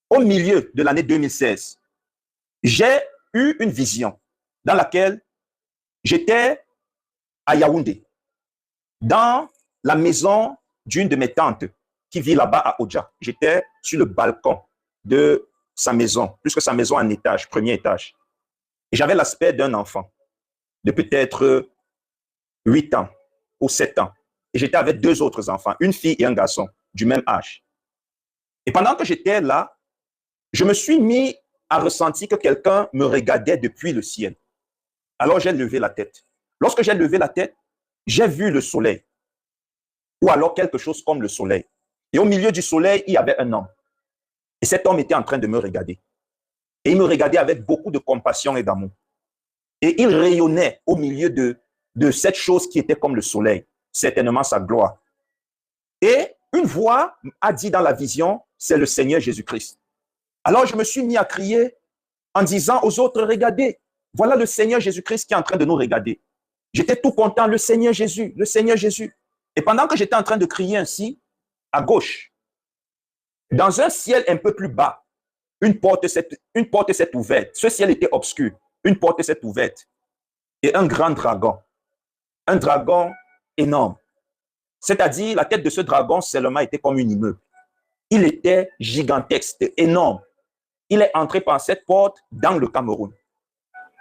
au milieu de l'année 2016, j'ai eu une vision dans laquelle j'étais à Yaoundé, dans la maison d'une de mes tantes qui vit là-bas à Oja. J'étais sur le balcon de sa maison, puisque sa maison a un étage, premier étage. Et j'avais l'aspect d'un enfant de peut-être 8 ans ou 7 ans. Et j'étais avec 2 autres enfants, une fille et un garçon du même âge. Et pendant que j'étais là, je me suis mis à ressentir que quelqu'un me regardait depuis le ciel. Alors j'ai levé la tête. Lorsque j'ai levé la tête, j'ai vu le soleil, ou alors quelque chose comme le soleil. Et au milieu du soleil, il y avait un homme. Et cet homme était en train de me regarder. Et il me regardait avec beaucoup de compassion et d'amour. Et il rayonnait au milieu de cette chose qui était comme le soleil, certainement sa gloire. Et une voix a dit dans la vision, c'est le Seigneur Jésus-Christ. Alors je me suis mis à crier en disant aux autres, regardez, voilà le Seigneur Jésus-Christ qui est en train de nous regarder. J'étais tout content, le Seigneur Jésus, le Seigneur Jésus. Et pendant que j'étais en train de crier ainsi, à gauche, dans un ciel un peu plus bas, une porte s'est ouverte. Ce ciel était obscur. Une porte s'est ouverte. Et un dragon énorme. C'est-à-dire, la tête de ce dragon seulement était comme une immeuble. Il était gigantesque, énorme. Il est entré par cette porte dans le Cameroun.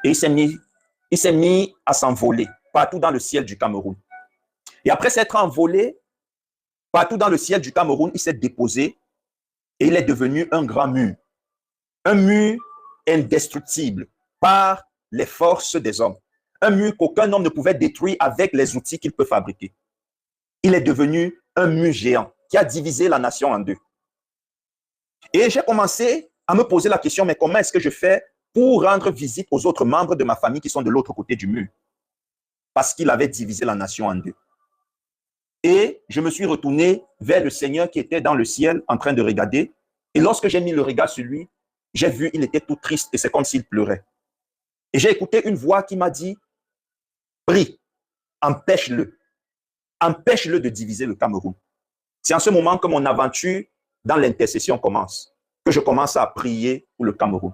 Et il s'est mis à s'envoler partout dans le ciel du Cameroun. Et après s'être envolé partout dans le ciel du Cameroun, il s'est déposé et il est devenu un grand mur. Un mur indestructible par les forces des hommes. Un mur qu'aucun homme ne pouvait détruire avec les outils qu'il peut fabriquer. Il est devenu un mur géant qui a divisé la nation en deux. Et j'ai commencé à me poser la question, mais comment est-ce que je fais pour rendre visite aux autres membres de ma famille qui sont de l'autre côté du mur? Parce qu'il avait divisé la nation en deux. Et je me suis retourné vers le Seigneur qui était dans le ciel en train de regarder. Et lorsque j'ai mis le regard sur lui, j'ai vu qu'il était tout triste et c'est comme s'il pleurait. Et j'ai écouté une voix qui m'a dit, prie, empêche-le. Empêche-le de diviser le Cameroun. C'est en ce moment que mon aventure dans l'intercession commence, que je commence à prier pour le Cameroun.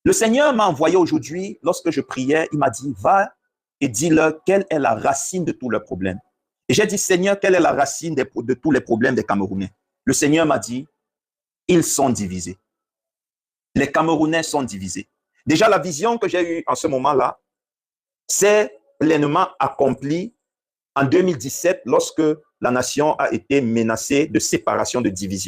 Le Seigneur m'a envoyé aujourd'hui, lorsque je priais, il m'a dit, va et dis-leur quelle est la racine de tous leurs problèmes. Et j'ai dit, Seigneur, quelle est la racine de tous les problèmes des Camerounais? Le Seigneur m'a dit, ils sont divisés. Les Camerounais sont divisés. Déjà, la vision que j'ai eue en ce moment-là, c'est pleinement accomplie en 2017 lorsque la nation a été menacée de séparation, de division.